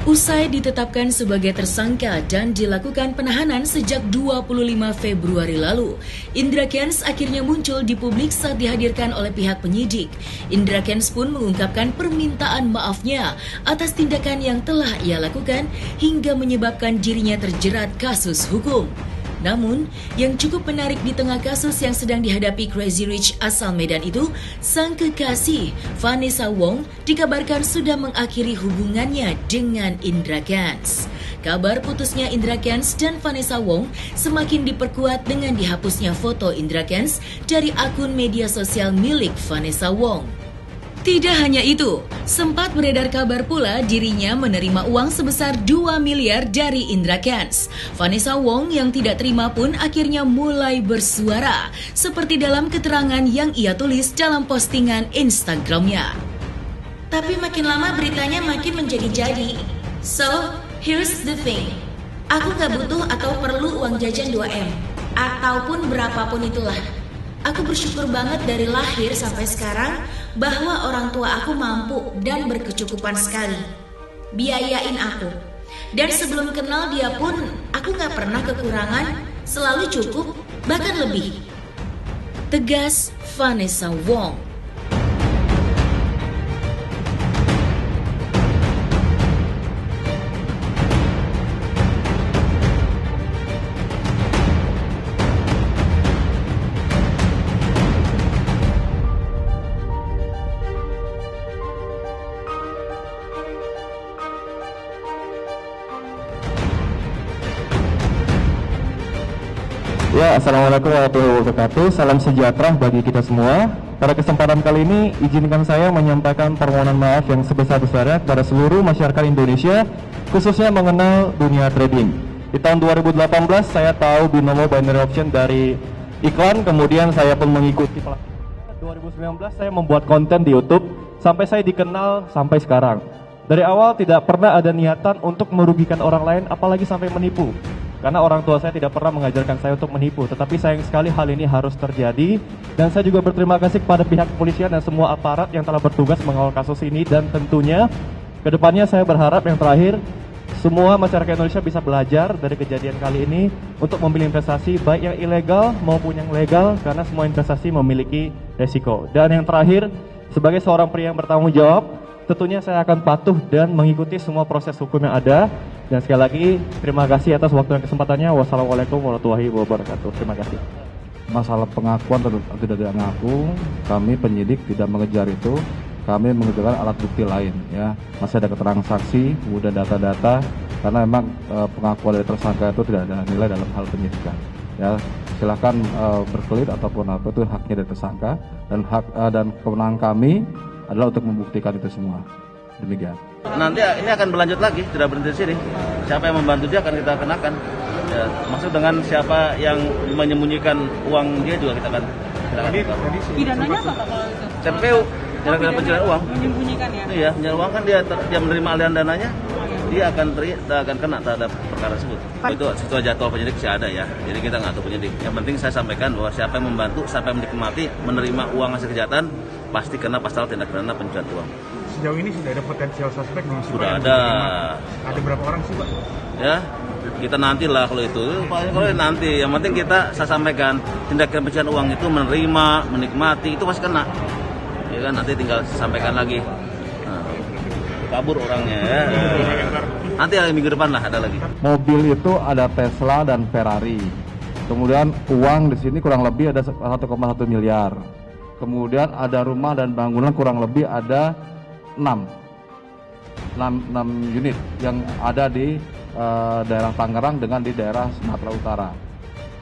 Usai ditetapkan sebagai tersangka dan dilakukan penahanan sejak 25 Februari lalu, Indra Kents akhirnya muncul di publik saat dihadirkan oleh pihak penyidik. Indra Kents pun mengungkapkan permintaan maafnya atas tindakan yang telah ia lakukan hingga menyebabkan dirinya terjerat kasus hukum. Namun, yang cukup menarik di tengah kasus yang sedang dihadapi Crazy Rich asal Medan itu, sang kekasih, Vanessa Wong, dikabarkan sudah mengakhiri hubungannya dengan Indra Kents. Kabar putusnya Indra Kents dan Vanessa Wong semakin diperkuat dengan dihapusnya foto Indra Kents dari akun media sosial milik Vanessa Wong. Tidak hanya itu, sempat beredar kabar pula dirinya menerima uang sebesar 2 miliar dari Indra Kents. Vanessa Wong yang tidak terima pun akhirnya mulai bersuara, seperti dalam keterangan yang ia tulis dalam postingan Instagramnya. Tapi makin lama beritanya makin menjadi-jadi. So, here's the thing. Aku gak butuh atau perlu uang jajan 2M, ataupun berapapun itulah. Aku bersyukur banget dari lahir sampai sekarang bahwa orang tua aku mampu dan berkecukupan sekali biayain aku. Dan sebelum kenal dia pun aku gak pernah kekurangan, selalu cukup, bahkan lebih. Tegas Vanessa Wong. Ya, Assalamualaikum warahmatullahi wabarakatuh. Salam sejahtera bagi kita semua. Pada kesempatan kali ini, izinkan saya menyampaikan permohonan maaf yang sebesar-besarnya kepada seluruh masyarakat Indonesia, khususnya mengenal dunia trading. Di tahun 2018, saya tahu binomo binary option dari iklan, kemudian saya pun mengikuti pelatihan. 2019, saya membuat konten di YouTube, sampai saya dikenal sampai sekarang. Dari awal tidak pernah ada niatan untuk merugikan orang lain, apalagi sampai menipu. Karena orang tua saya tidak pernah mengajarkan saya untuk menipu, tetapi sayang sekali hal ini harus terjadi. Dan saya juga berterima kasih kepada pihak kepolisian dan semua aparat yang telah bertugas mengawal kasus ini. Dan tentunya kedepannya saya berharap yang terakhir, semua masyarakat Indonesia bisa belajar dari kejadian kali ini untuk memilih investasi baik yang ilegal maupun yang legal, karena semua investasi memiliki resiko. Dan yang terakhir, sebagai seorang pria yang bertanggung jawab, tentunya saya akan patuh dan mengikuti semua proses hukum yang ada. Dan sekali lagi, terima kasih atas waktu dan kesempatannya. Wassalamualaikum warahmatullahi wabarakatuh. Terima kasih. Masalah pengakuan atau tidak ngaku, kami penyidik tidak mengejar itu. Kami mengejar alat bukti lain, ya. Masih ada keterangan saksi, kemudian data-data, karena memang pengakuan dari tersangka itu tidak ada nilai dalam hal penyidikan. Ya, silakan berkelit ataupun apa, itu haknya dari tersangka, dan hak dan kewenangan kami adalah untuk membuktikan itu semua. Demikian. Nanti ini akan berlanjut lagi, tidak berhenti di sini. Siapa yang membantu dia akan kita kenakan. Ya, maksud dengan siapa yang menyembunyikan uang dia juga kita akan kenakan. Pidananya apa Pak kalau itu? CPU, tindak pidana pencucian uang. Menyembunyikan ya? Iya, pencucian uang kan dia menerima aliran dananya, dia akan kena terhadap perkara tersebut. Itu sesuai jadwal penyidik sih ada ya. Jadi kita nggak tahu penyidik. Yang penting saya sampaikan bahwa siapa yang membantu, siapa yang menikmati menerima uang hasil kejahatan pasti kena pasal tindak pidana pencucian uang. Sejauh ini sudah ada potensial suspek belum sih? Sudah ada. Ada berapa orang sih Pak? Ya, kita nantilah kalau itu. Kalau nanti, yang penting saya sampaikan tindakan pencucian uang itu menerima, menikmati itu pasti kena. Ya kan, nanti tinggal sampaikan lagi. Nah, kabur orangnya ya. Nanti minggu depan lah ada lagi. Mobil itu ada Tesla dan Ferrari. Kemudian uang di sini kurang lebih ada 1,1 miliar. Kemudian ada rumah dan bangunan kurang lebih ada 6 unit yang ada di daerah Tangerang dengan di daerah Sumatera Utara.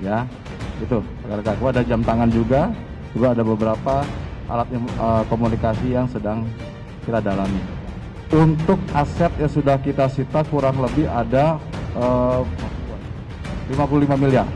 Ya, itu. Ada jam tangan juga ada beberapa alat komunikasi yang sedang kita dalami. Untuk aset yang sudah kita sita kurang lebih ada 55 miliar.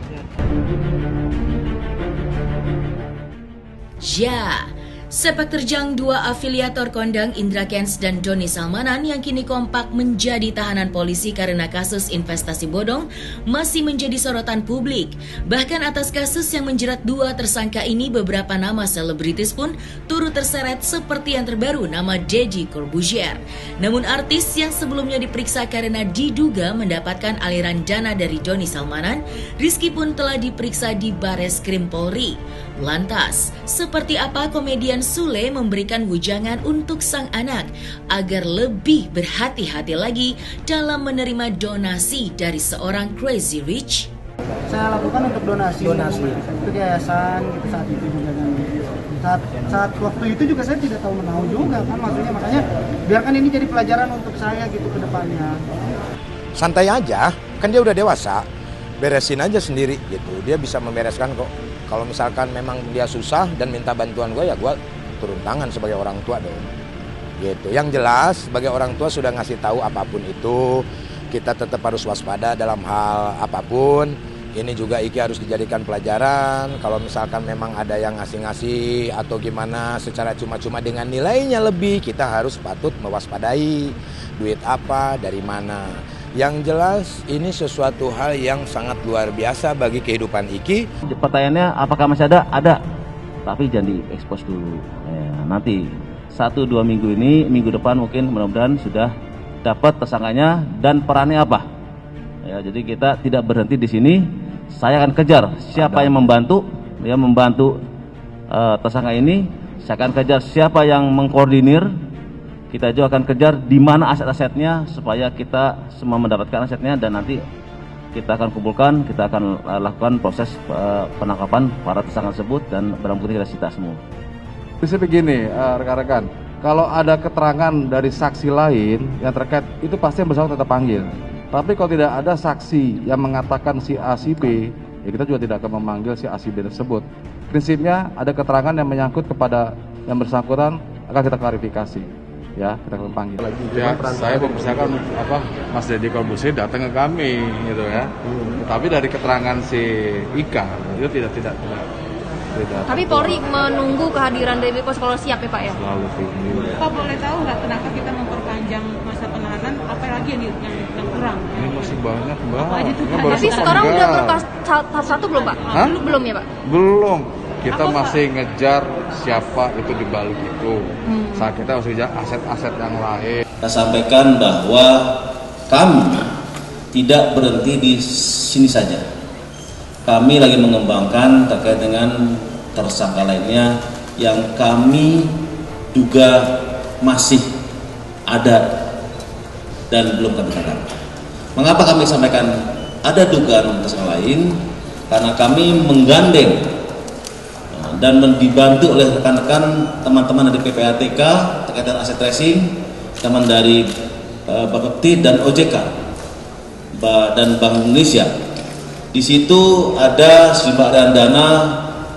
Ya, Sepak terjang dua afiliator kondang Indra Kents dan Doni Salmanan yang kini kompak menjadi tahanan polisi karena kasus investasi bodong masih menjadi sorotan publik. Bahkan atas kasus yang menjerat dua tersangka ini, beberapa nama selebritis pun turut terseret seperti yang terbaru nama Deddy Corbuzier. Namun artis yang sebelumnya diperiksa karena diduga mendapatkan aliran dana dari Doni Salmanan, Rizky pun telah diperiksa di Bareskrim Polri. Lantas, seperti apa komedian Sule memberikan wejangan untuk sang anak agar lebih berhati-hati lagi dalam menerima donasi dari seorang Crazy Rich? Saya lakukan untuk donasi untuk yayasan gitu saat itu juga kan. Saat waktu itu juga saya tidak tahu menahu juga kan, maksudnya makanya biarkan ini jadi pelajaran untuk saya gitu ke depannya. Santai aja, kan dia udah dewasa, beresin aja sendiri gitu. Dia bisa membereskan kok. Kalau misalkan memang dia susah dan minta bantuan gue, ya gue turun tangan sebagai orang tua dong. Gitu. Yang jelas sebagai orang tua sudah ngasih tahu apapun itu, kita tetap harus waspada dalam hal apapun. Ini juga Iki harus dijadikan pelajaran. Kalau misalkan memang ada yang ngasih-ngasih atau gimana secara cuma-cuma dengan nilainya lebih, kita harus patut mewaspadai duit apa, dari mana. Yang jelas ini sesuatu hal yang sangat luar biasa bagi kehidupan Iki. Pertanyaannya apakah masih ada? Ada. Tapi jangan diekspos dulu. Nanti 1-2 minggu ini, minggu depan mungkin mudah-mudahan sudah dapat tersangkanya dan perannya apa. Ya, jadi kita tidak berhenti di sini. Saya akan kejar siapa yang membantu, tersangka ini. Saya akan kejar siapa yang mengkoordinir. Kita juga akan kejar di mana aset-asetnya supaya kita semua mendapatkan asetnya, dan nanti kita akan kumpulkan, kita akan lakukan proses penangkapan para tersangka tersebut dan barang bukti kita sita semua. Bisa begini, rekan-rekan, kalau ada keterangan dari saksi lain yang terkait, itu pasti yang bersangkutan tetap panggil. Tapi kalau tidak ada saksi yang mengatakan si A, si B, ya kita juga tidak akan memanggil si A, si B tersebut. Prinsipnya ada keterangan yang menyangkut kepada yang bersangkutan akan kita klarifikasi. Ya, kita akan panggil. Ya, saya mempersiapkan Mas Deddy Corbuzier datang ke kami gitu ya. Tapi dari keterangan si Ika itu tidak. Tapi Polri menunggu kehadiran Deddy Corbuzier kalau siap ya Pak ya? Selalu tinggi. Pak, boleh tahu nggak kenapa kita memperpanjang masa penahanan? Apa lagi yang kurang? Ini masih banyak Mbak. Tapi sekarang udah berkas tahap 1 belum Pak? Hah? Belum ya Pak? Belum. Kita masih ngejar siapa itu di balik itu. Saat kita harus ngejar aset-aset yang lain. Kita sampaikan bahwa kami tidak berhenti di sini saja. Kami lagi mengembangkan terkait dengan tersangka lainnya yang kami duga masih ada dan belum kami tangkap. Mengapa kami sampaikan ada dugaan tersangka lain? Karena kami menggandeng dan dibantu oleh rekan-rekan teman-teman dari PPATK terkait dengan aset tracing, teman dari Bapepti dan OJK dan Bank Indonesia. Di situ ada sejumlah aliran dana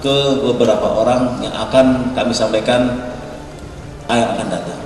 ke beberapa orang yang akan kami sampaikan yang akan datang.